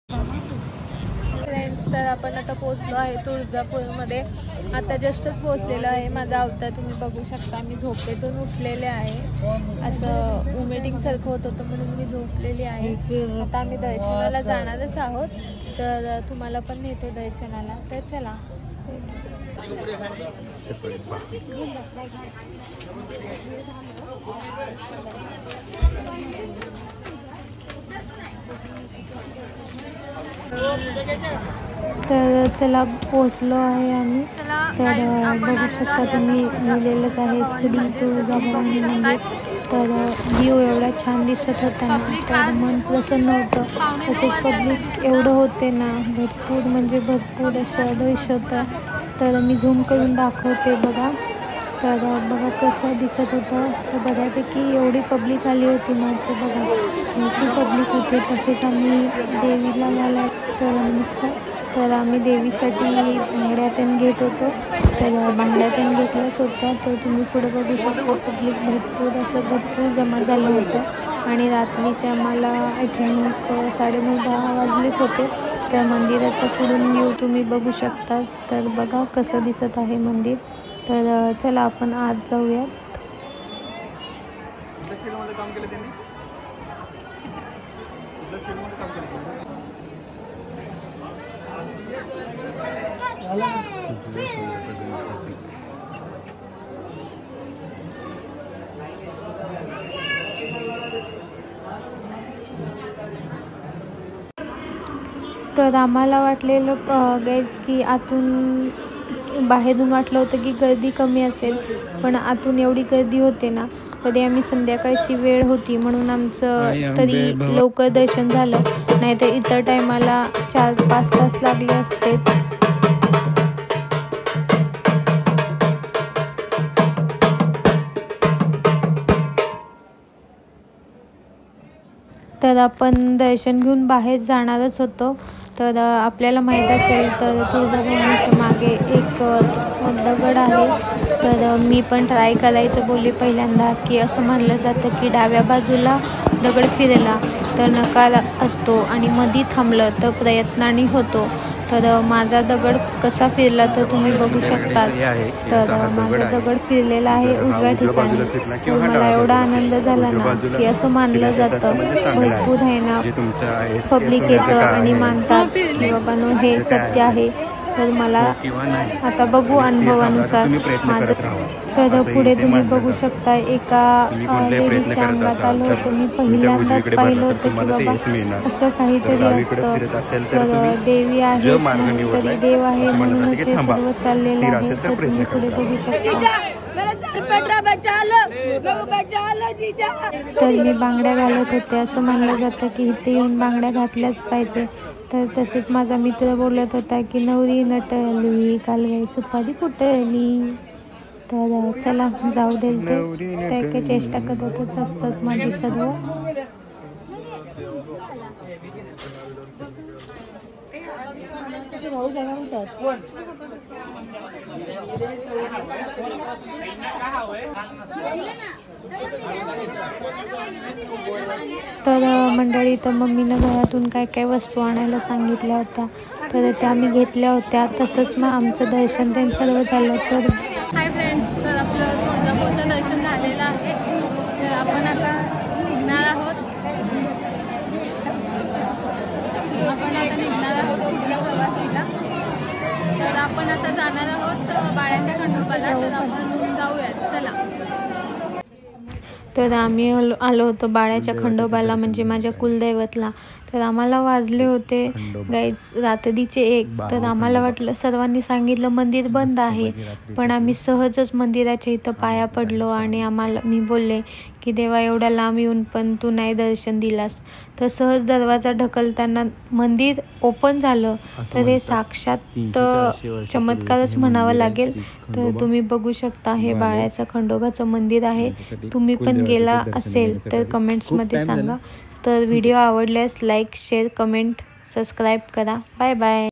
Friends, तर आपण आता पोहोचलो आहे तुळजापूरमध्ये. आता जस्टच पोहोचलेलो आहे. माझा अवतार तुम्ही बघू शकता. मी झोपेतून उठलेले आहे. असं उमेटिंग सारखं होत होतं म्हणून मी झोपलेली आहे. आता आम्ही दर्शनाला जाणारच आहोत, तर तुम्हाला पण नेतो दर्शनाला. तर चला. तर चला पोहोचलो आहे आम्ही. तर बघू शकता तुम्ही लिहिलेलंच आहे श्री तुळजाभवानी मंदिर. तर व्ह्यू एवढा छान दिसत होता ना, तर मन प्रसन्न होतं. तसे पब्लिक एवढं होते ना, भरपूर म्हणजे भरपूर असं दृश्य होतं. तर मी झूम करून दाखवते बघा. तर बघा कसं दिसत होतं. तर बऱ्यापैकी एवढी पब्लिक आली होती ना, तर बघा खूप पब्लिक होते. तसेच आम्ही देवीला घालाय तर नमस्कार. तर आम्ही देवीसाठी बांगड्यातून घेत होतो. तर बांगड्यातून घेतलंच होतं. तर तुम्ही पुढे बघू शकता पब्लिक भरपूर जमा झालं होतं. आणि रात्रीचे आम्हाला आय थिंक 9:30-10 वाजलेच होते. त्या मंदिराचा पुढून व्ह्यू तुम्ही बघू शकता. तर बघा कसं दिसत आहे मंदिर. तर चला आपण आज जाऊयात. तर आम्हाला वाटलेलं गाईज की बाहेरून वाटलं होतं की गर्दी कमी असेल, पण आतून एवढी गर्दी होते ना. तरी आम्ही संध्याकाळची वेळ होती म्हणून आमचं तरी लवकर दर्शन झालं. नाहीतर इतर टायमाला 4-5 तास लागले असते. तर आपण दर्शन घेऊन बाहेर जाणारच होतो. तर आपल्याला माहीत असेल तर तुळजाभवानीच्या मागे एक दगड आहे. तर मी पण ट्राय करायचं बोलले पहिल्यांदा, की असं म्हणलं जातं की डाव्या बाजूला दगड फिरला तर नकार असतो आणि मध्ये थांबलं तर प्रयत्नाने होतो. तर माझा दगड कसा फिरला तर तुम्ही बघू शकता. तर माझा दगड फिरलेला आहे उजव्या ठिकाणी. मला एवढा आनंद झाला ना, की असं मानलं जातं भरपूर आहे ना पब्लिक येतं आणि मानतात की बाबांनो हे सत्य आहे. तर मला आता बघू अनुभवानुसार माझं. तर पुढे तुम्ही बघू शकता एका लेडीच्या अंगात आलं होतं. मी पहिल्यांदाच पाहिलं होतं की बाबा असं काहीतरी असतं. तर देवी आहे तरी देव आहे म्हणूनच हे सर्व चाललेलं आहे. तर तुम्ही पुढे बघू शकता. तर मी बांगड्या घालत होते. असं मानलं जातं की इथे येऊन बांगड्या घातल्याच पाहिजे. तर तसेच माझा मित्र बोलत होता की नवरी नटली कालगाई सुपारी फुटली. तर चला जाऊ दे. ते काही चेष्टा करतच असतात माझी सर्व. तर मंडळी, तर मम्मीनं घरातून काय काय वस्तू आणायला सांगितल्या होत्या, तर त्या आम्ही घेतल्या होत्या. तसंच मग आमचं दर्शन ते सर्व झालं. तर हाय फ्रेंड्स, तर आपलं तुळजापूरचं दर्शन झालेलं आहे. तर आपण आता निघणार आहोत. पुढच्या प्रवासीला. तर आपण आता जाणार आहोत बाळ्याच्या खंडोबाला. तर आपण जाऊयात, चला. तर आम्ही आलो होतो बाळ्याच्या खंडोबाला, म्हणजे माझ्या कुलदैवतला. तर आम्हाला वाजले होते गाईज रात्रीचे 1. तर आम्हाला वाटलं, सर्वांनी सांगितलं मंदिर बंद आहे, पण आम्ही सहजच मंदिराच्या इथं पाया पडलो. आणि मी बोलले की देवा एवढ्या लांब येऊन पण तू नाही दर्शन दिलास. तर सहज दरवाजा ढकलताना मंदिर ओपन झालं. तर हे साक्षात चमत्कारच म्हणावं लागेल. तर तुम्ही बघू शकता हे बाळ्याचं खंडोबाचं मंदिर आहे. तुम्ही पण गेला असेल तर कमेंट्समध्ये सांगा. तर व्हिडिओ आवडल्यास लाईक, शेअर, कमेंट, सबस्क्राईब करा. Bye bye.